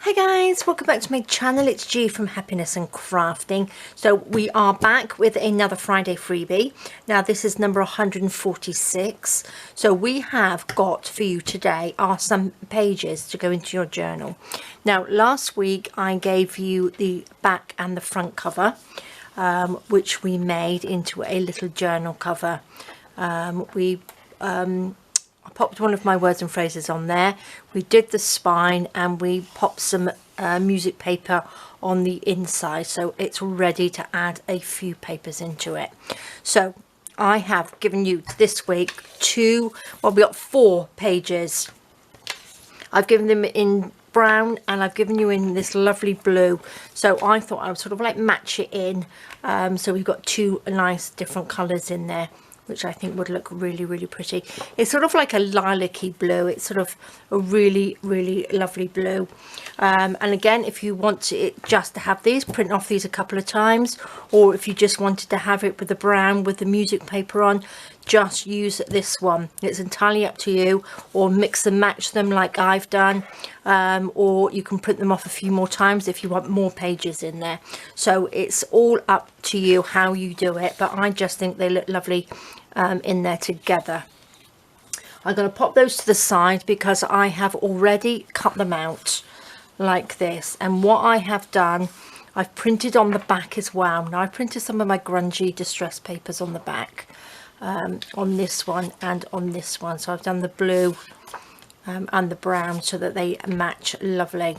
Hi guys, welcome back to my channel. It's G from Happiness and Crafting. So we are back with another Friday freebie. Now this is number 146. So we have got for you today are some pages to go into your journal. Now last week I gave you the back and the front cover, which we made into a little journal cover. I popped one of my words and phrases on there. We did the spine and we popped some music paper on the inside, so it's ready to add a few papers into it. So I have given you this week we got 4 pages. I've given them in brown and I've given you in this lovely blue, so I thought I would sort of like match it in, so we've got 2 nice different colors in there, which I think would look really, really pretty. It's sort of like a lilac-y blue. It's sort of a really, really lovely blue. And again, if you want it just to have these, print off these a couple of times, or if you just wanted to have it with the brown with the music paper on, just use this one. It's entirely up to you, or mix and match them like I've done, or you can print them off a few more times if you want more pages in there. So it's all up to you how you do it, but I just think they look lovely in there together. I'm going to pop those to the side because I have already cut them out like this, and what I have done, I've printed on the back as well. Now I printed some of my grungy distress papers on the back, on this one and on this one, so I've done the blue and the brown so that they match lovely.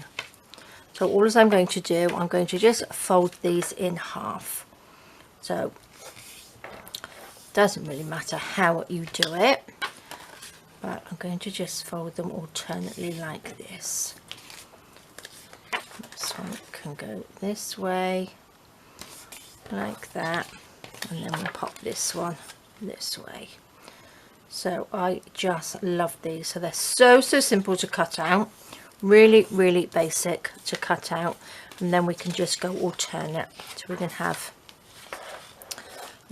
So all I'm going to do, I'm going to just fold these in half. So doesn't really matter how you do it, but I'm going to just fold them alternately like this. This one can go this way like that, and then we'll pop this one this way. So I just love these. So they're so simple to cut out, really, really basic to cut out, and then we can just go alternate, so we can have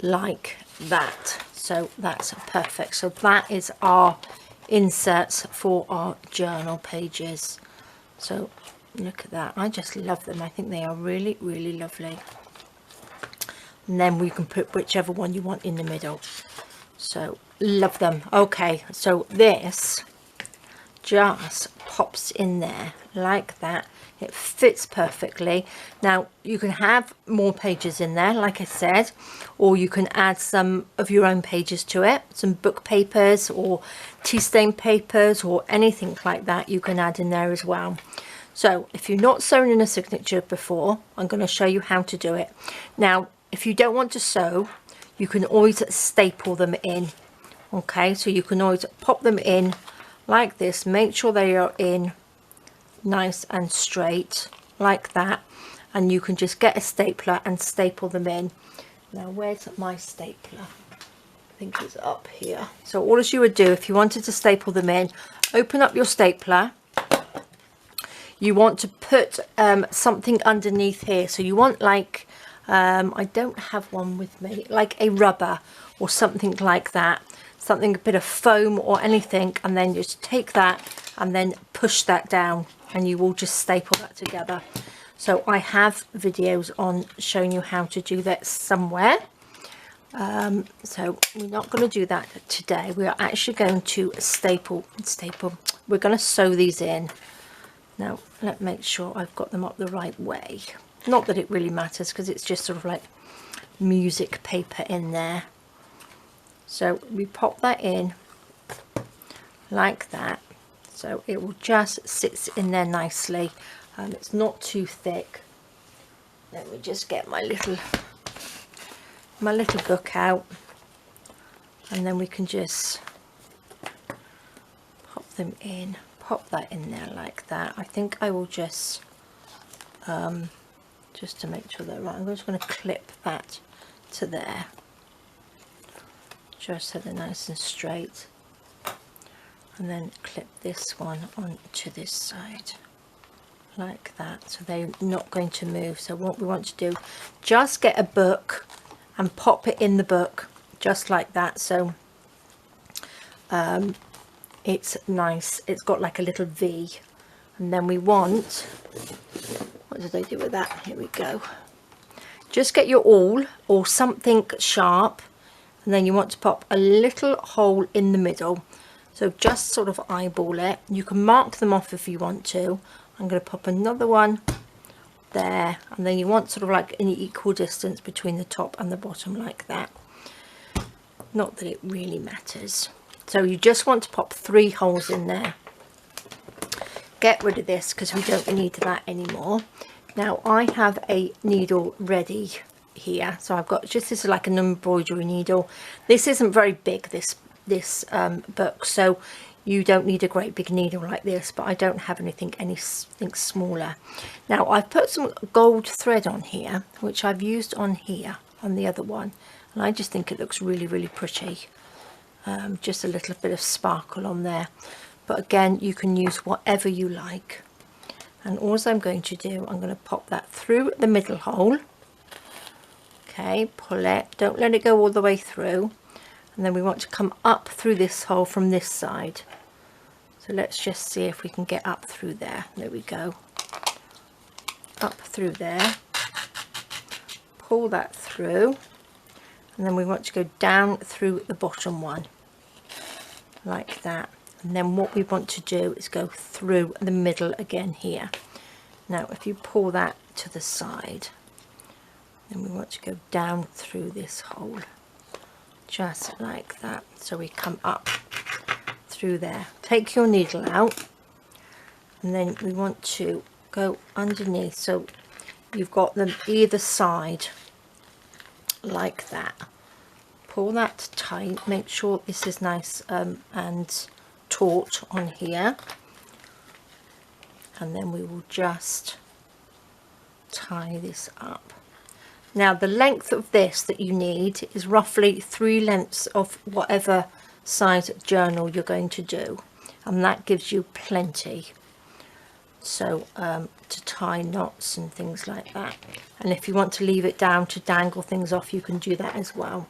like that. So that's perfect. So that is our inserts for our journal pages. So look at that, I just love them. I think they are really, really lovely. And then we can put whichever one you want in the middle. So love them. Okay, so this just pops in there like that. It fits perfectly. Now you can have more pages in there, like I said, or you can add some of your own pages to it, some book papers or tea stain papers or anything like that you can add in there as well. So if you've not sewn in a signature before, I'm going to show you how to do it. Now if you don't want to sew, you can always staple them in. Okay, so you can always pop them in like this, make sure they are in nice and straight like that, and you can just get a stapler and staple them in. Now where's my stapler? I think it's up here. So all as you would do, if you wanted to staple them in, open up your stapler. You want to put something underneath here, so you want like I don't have one with me, like a rubber or something like that, something, a bit of foam or anything, and then just take that and then push that down, and you will just staple that together. So I have videos on showing you how to do that somewhere. So we're not going to do that today. We are actually going to staple. We're going to sew these in. Now let's make sure I've got them up the right way. Not that it really matters, because it's just sort of like music paper in there. So we pop that in like that, so it will just sit in there nicely. It's not too thick. Let me just get my little book out, and then we can just pop them in, pop that in there like that. I think I will just to make sure they're right, I'm just going to clip that to there, just so they're nice and straight, and then clip this one onto this side like that, so they're not going to move. So what we want to do, just get a book and pop it in the book just like that, so it's nice. It's got like a little V And then we want, what did I do with that? Here we go. Just get your awl or something sharp, and then you want to pop a little hole in the middle. So just sort of eyeball it. You can mark them off if you want to. I'm going to pop another one there, and then you want sort of like an equal distance between the top and the bottom, like that. Not that it really matters. So you just want to pop 3 holes in there. Get rid of this because we don't need that anymore. Now I have a needle ready here, so I've got just, this is like an embroidery needle. This isn't very big, this book, so you don't need a great big needle like this, but I don't have anything smaller. Now I've put some gold thread on here, which I've used on here on the other one, and I just think it looks really, really pretty. Just a little bit of sparkle on there, but again, you can use whatever you like. And all I'm going to do, I'm going to pop that through the middle hole. Okay, pull it, don't let it go all the way through, and then we want to come up through this hole from this side. So let's just see if we can get up through there. There we go, up through there, pull that through, and then we want to go down through the bottom one like that. And then what we want to do is go through the middle again here. Now if you pull that to the side, then we want to go down through this hole just like that. So we come up through there. Take your needle out, and then we want to go underneath, so you've got them either side like that. Pull that tight, make sure this is nice and taut on here, and then we will just tie this up. Now the length of this that you need is roughly 3 lengths of whatever size journal you're going to do, and that gives you plenty, so to tie knots and things like that. And if you want to leave it down to dangle things off, you can do that as well.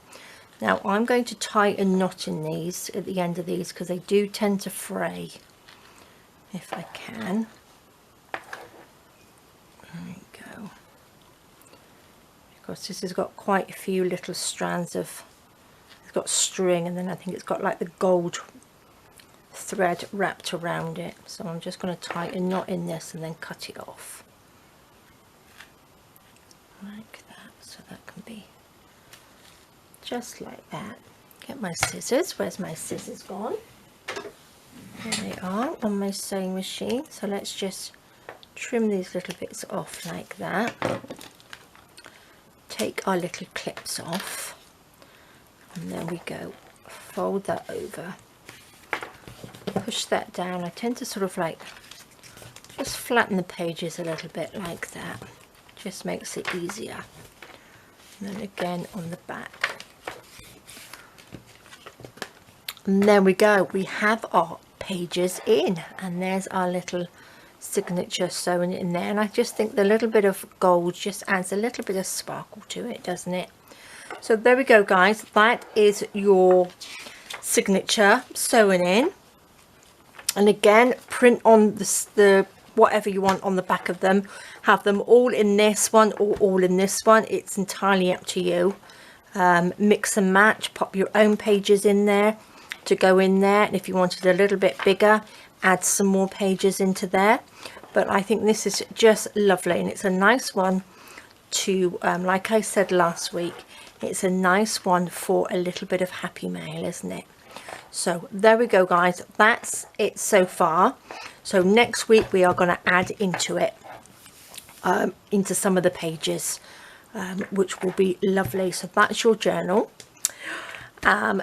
Now I'm going to tie a knot in these at the end of these because they do tend to fray, if I can. There we go. Of course this has got quite a few little strands of, it's got string, and then I think it's got like the gold thread wrapped around it. So I'm just going to tie a knot in this and then cut it off like that, so that can be just like that. Get my scissors. Where's my scissors gone? There they are on my sewing machine. So let's just trim these little bits off like that. Take our little clips off, and there we go. Fold that over, push that down. I tend to sort of like just flatten the pages a little bit like that, just makes it easier. And then again on the back. And there we go, we have our pages in, and there's our little signature sewn in there. And I just think the little bit of gold just adds a little bit of sparkle to it, doesn't it? So there we go guys, that is your signature sewn in. And again, print on the whatever you want on the back of them. Have them all in this one or all in this one, it's entirely up to you. Mix and match, pop your own pages in there to go in there, and if you wanted a little bit bigger, add some more pages into there. But I think this is just lovely, and it's a nice one to like I said last week, it's a nice one for a little bit of happy mail, isn't it? So there we go guys, that's it so far. So next week we are going to add into it into some of the pages, which will be lovely. So that's your journal.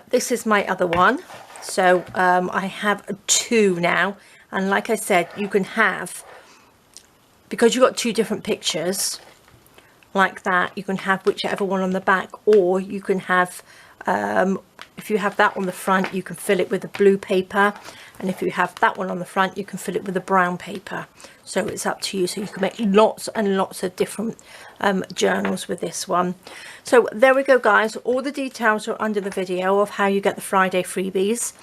This is my other one. So I have 2 now, and like I said, you can have, because you've got 2 different pictures like that, you can have whichever one on the back, or you can have if you have that on the front, you can fill it with the blue paper, and if you have that one on the front, you can fill it with the brown paper. So it's up to you. So you can make lots and lots of different journals with this one. So there we go guys, all the details are under the video of how you get the Friday freebies.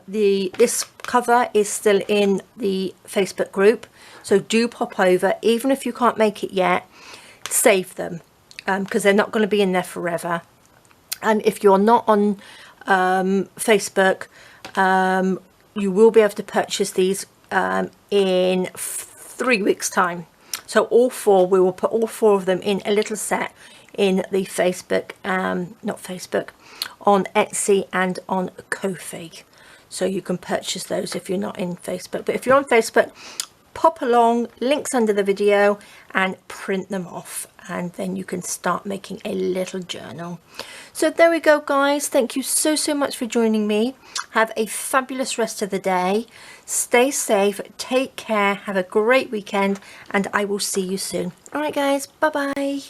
This cover is still in the Facebook group, so do pop over. Even if you can't make it yet, save them, because they're not going to be in there forever. And if you're not on Facebook, you will be able to purchase these in 3 weeks time. So all four, we will put all four of them in a little set in the Facebook, not Facebook, on Etsy and on Ko-fi. So you can purchase those if you're not in Facebook. But if you're on Facebook, pop along, links under the video, and print them off, and then you can start making a little journal. So there we go, guys. Thank you so much for joining me. Have a fabulous rest of the day. Stay safe, take care, have a great weekend, and I will see you soon. All right, guys, bye bye.